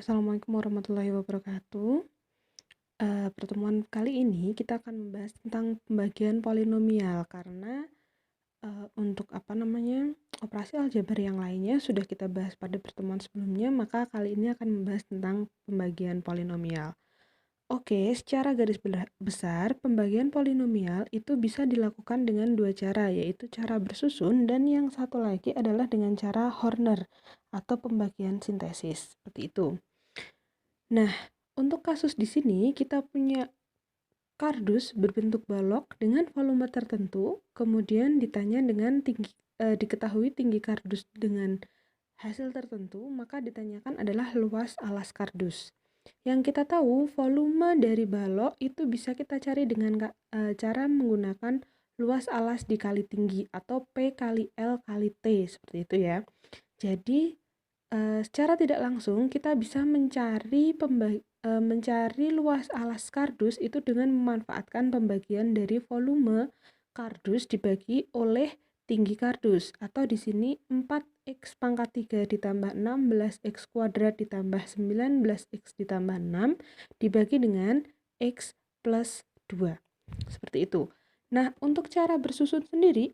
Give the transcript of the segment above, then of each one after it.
Assalamualaikum warahmatullahi wabarakatuh. Pertemuan kali ini kita akan membahas tentang pembagian polinomial karena untuk operasi aljabar yang lainnya sudah kita bahas pada pertemuan sebelumnya, maka kali ini akan membahas tentang pembagian polinomial. Oke, secara garis besar, pembagian polinomial itu bisa dilakukan dengan dua cara, yaitu cara bersusun dan yang satu lagi adalah dengan cara Horner atau pembagian sintesis, seperti itu. Nah, untuk kasus di sini kita punya kardus berbentuk balok dengan volume tertentu, kemudian ditanya dengan diketahui tinggi kardus dengan hasil tertentu, maka ditanyakan adalah luas alas kardus. Yang kita tahu, volume dari balok itu bisa kita cari dengan cara menggunakan luas alas dikali tinggi atau P kali L kali T, seperti itu ya. Jadi, secara tidak langsung kita bisa mencari luas alas kardus itu dengan memanfaatkan pembagian dari volume kardus dibagi oleh tinggi kardus, atau di sini 4x pangkat 3 ditambah 16x kuadrat ditambah 19x ditambah 6 dibagi dengan x plus 2. Seperti itu. Nah, untuk cara bersusun sendiri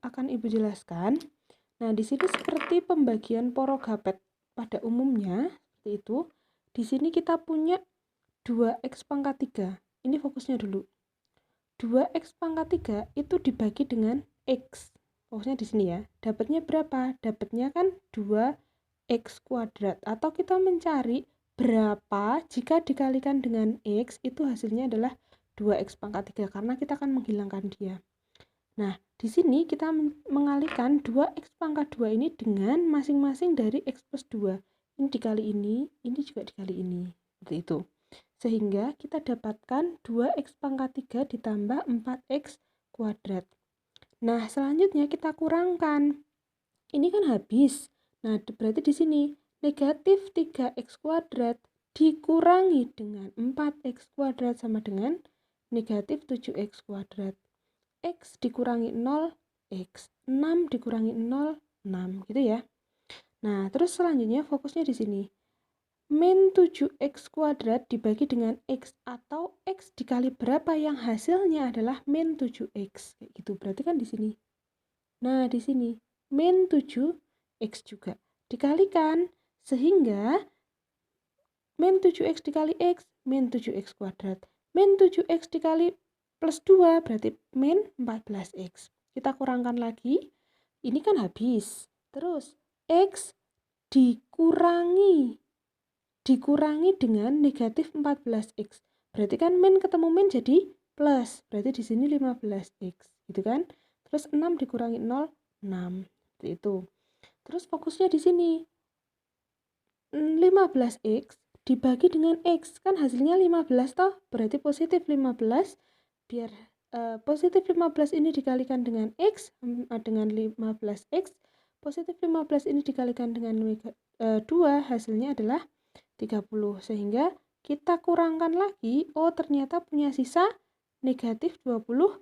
akan Ibu jelaskan. Nah, di sini seperti pembagian porogapet pada umumnya, seperti itu. Di sini kita punya 2x pangkat 3. Ini fokusnya dulu. 2x pangkat 3 itu dibagi dengan x. Fokusnya di sini ya. Dapatnya berapa? Dapatnya kan 2x kuadrat. Atau kita mencari berapa jika dikalikan dengan x, itu hasilnya adalah 2x pangkat 3. Karena kita akan menghilangkan dia. Nah, di sini kita mengalihkan 2x pangkat 2 ini dengan masing-masing dari x plus 2. Ini dikali ini juga dikali ini. Seperti itu. Sehingga kita dapatkan 2x pangkat 3 ditambah 4x kuadrat. Nah, selanjutnya kita kurangkan. Ini kan habis. Nah, berarti di sini negatif 3x kuadrat dikurangi dengan 4x kuadrat sama dengan negatif 7x kuadrat. X dikurangi 0, X. 6 dikurangi 0, 6. Gitu ya. Nah, terus selanjutnya fokusnya di sini. Min 7x kuadrat dibagi dengan X, atau X dikali berapa yang hasilnya adalah min 7x. Kayak gitu. Berarti kan di sini. Nah, di sini min 7x juga dikalikan, sehingga min 7x dikali X, min 7x kuadrat. Min 7x dikali plus 2 berarti min 14x. Kita kurangkan lagi. Ini kan habis. Terus X dikurangi dengan negatif 14x. Berarti kan min ketemu min jadi plus. Berarti di sini 15x, gitu kan? Terus 6 dikurangi 0, 6. Seperti itu. Terus fokusnya di sini. 15x dibagi dengan x, kan hasilnya 15 toh, berarti positif 15. Biar positif 15 ini dikalikan dengan x, dengan 15x, positif 15 ini dikalikan dengan 2, hasilnya adalah 30. Sehingga kita kurangkan lagi, oh ternyata punya sisa negatif 24.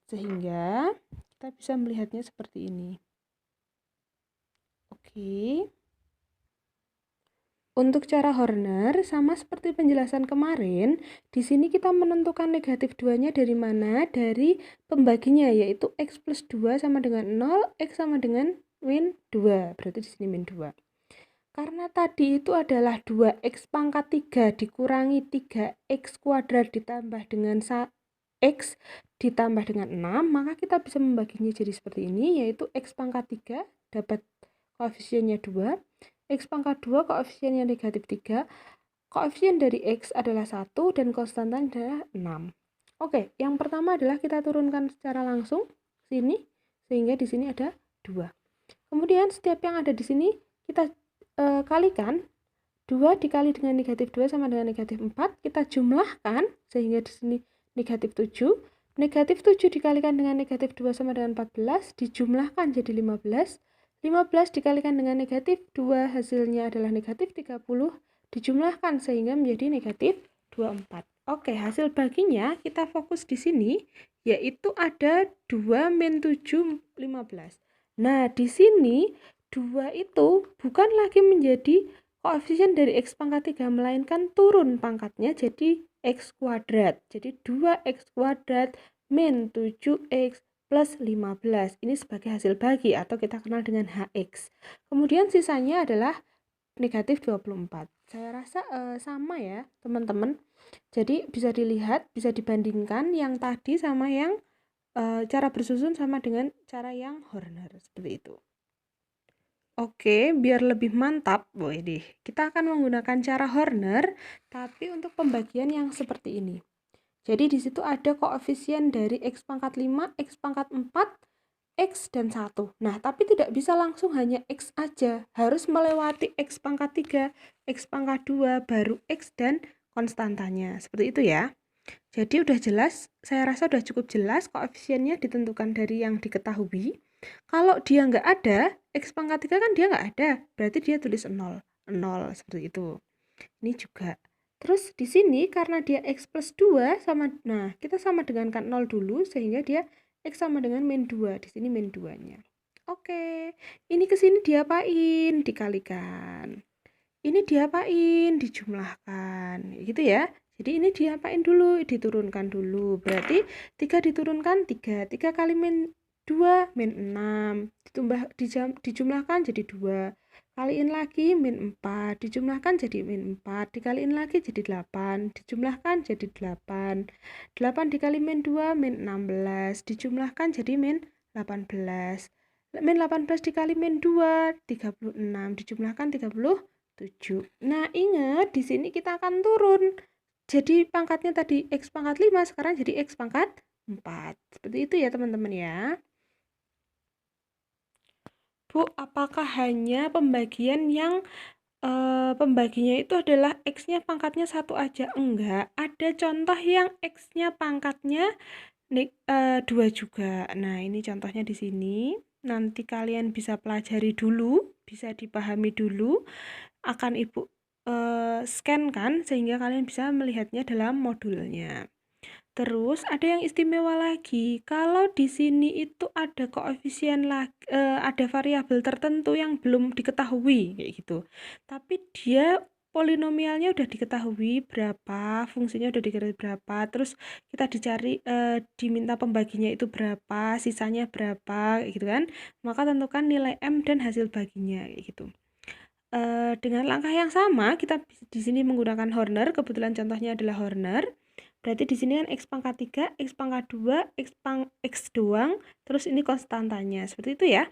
Sehingga kita bisa melihatnya seperti ini. Oke. Untuk cara Horner, sama seperti penjelasan kemarin, di sini kita menentukan negatif 2-nya dari mana? Dari pembaginya, yaitu x plus 2 sama dengan 0, x sama dengan min 2. Berarti di sini min 2. Karena tadi itu adalah 2x pangkat 3 dikurangi 3x kuadrat ditambah dengan x ditambah dengan 6, maka kita bisa membaginya jadi seperti ini, yaitu x pangkat 3 dapat koefisiennya 2, x pangkat 2 koefisiennya negatif 3, koefisien dari x adalah 1 dan konstantan adalah 6. Oke, yang pertama adalah kita turunkan secara langsung sini, sehingga di sini ada 2. Kemudian setiap yang ada di sini kita kalikan. 2 dikali dengan negatif 2 sama dengan negatif 4, kita jumlahkan sehingga di sini negatif 7. Negatif 7 dikalikan dengan negatif 2 sama dengan 14, dijumlahkan jadi 15. 15 dikalikan dengan negatif 2, hasilnya adalah negatif 30, dijumlahkan sehingga menjadi negatif 24. Oke, hasil baginya kita fokus di sini, yaitu ada 2 min 7, 15. Nah, di sini 2 itu bukan lagi menjadi koefisien dari X pangkat 3, melainkan turun pangkatnya jadi X kuadrat. Jadi 2X kuadrat min 7X plus 15. Ini sebagai hasil bagi atau kita kenal dengan HX. Kemudian sisanya adalah negatif 24. Saya rasa sama ya teman-teman. Jadi bisa dilihat, bisa dibandingkan yang tadi sama yang cara bersusun sama dengan cara yang Horner. Seperti itu. Oke, biar lebih mantap, kita akan menggunakan cara Horner, tapi untuk pembagian yang seperti ini. Jadi di situ ada koefisien dari X pangkat 5, X pangkat 4, X dan 1. Nah, tapi tidak bisa langsung hanya X aja, harus melewati X pangkat 3, X pangkat 2, baru X dan konstantanya. Seperti itu ya. Jadi udah jelas, saya rasa udah cukup jelas koefisiennya ditentukan dari yang diketahui. Kalau dia nggak ada, X pangkat 3 kan dia nggak ada, berarti dia tulis 0. 0, seperti itu. Ini juga. Terus di sini karena dia X plus 2 sama, nah kita sama dengankan 0 dulu, sehingga dia X sama dengan min 2. Di sini min 2-nya. Oke, ini ke sini diapain? Dikalikan. Ini diapain? Dijumlahkan. Gitu ya. Jadi ini diapain dulu? Diturunkan dulu. Berarti 3 diturunkan 3. 3 kali min 2 min 6. Dijumlahkan jadi 2. Kaliin lagi min 4. Dijumlahkan jadi min 4. Dikaliin lagi jadi 8. Dijumlahkan jadi 8. 8 dikali min 2 min 16. Dijumlahkan jadi min 18. Min 18 dikali min 2 36. Dijumlahkan 37. Nah, ingat di sini kita akan turun. Jadi pangkatnya tadi X pangkat 5, sekarang jadi X pangkat 4. Seperti itu ya teman-teman ya. Bu, apakah hanya pembagian yang pembaginya itu adalah X-nya pangkatnya 1 aja? Enggak, ada contoh yang X-nya pangkatnya 2 juga. Nah, ini contohnya di sini. Nanti kalian bisa pelajari dulu, bisa dipahami dulu. Akan Ibu scan kan, sehingga kalian bisa melihatnya dalam modulnya. Terus ada yang istimewa lagi, kalau di sini itu ada koefisien ada variabel tertentu yang belum diketahui kayak gitu. Tapi dia polinomialnya udah diketahui berapa, fungsinya udah diketahui berapa, terus kita dicari diminta pembaginya itu berapa, sisanya berapa kayak gitu kan. Maka tentukan nilai M dan hasil baginya kayak gitu. Dengan langkah yang sama, kita di sini menggunakan Horner, kebetulan contohnya adalah Horner. Berarti di sini kan X pangkat 3, X pangkat 2, X doang, terus ini konstantanya. Seperti itu ya.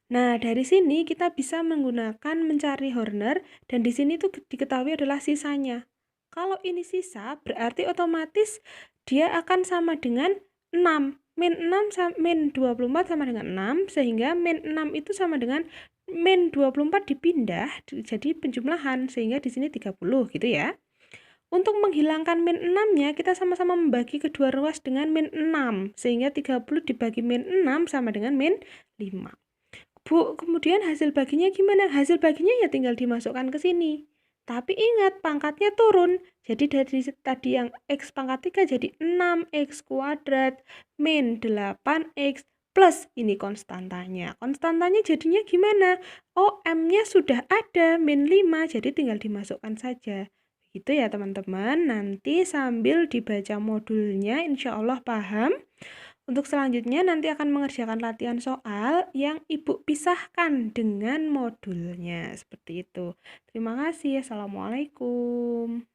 Nah, dari sini kita bisa menggunakan mencari Horner, dan di sini tuh diketahui adalah sisanya. Kalau ini sisa, berarti otomatis dia akan sama dengan 6. Min 6 min 24 sama dengan 6, sehingga min 6 itu sama dengan min 24 dipindah jadi penjumlahan, sehingga di sini 30 gitu ya. Untuk menghilangkan min 6-nya, kita sama-sama membagi kedua ruas dengan min 6, sehingga 30 dibagi min 6 sama dengan min 5. Bu, kemudian hasil baginya gimana? Hasil baginya ya tinggal dimasukkan ke sini. Tapi ingat, pangkatnya turun. Jadi dari tadi yang X pangkat 3 jadi 6X kuadrat min 8X plus ini konstantanya. Konstantanya jadinya gimana? Oh, M-nya sudah ada, min 5, jadi tinggal dimasukkan saja. Gitu ya teman-teman, nanti sambil dibaca modulnya insya Allah paham. Untuk selanjutnya nanti akan mengerjakan latihan soal yang Ibu pisahkan dengan modulnya, seperti itu. Terima kasih, Assalamualaikum.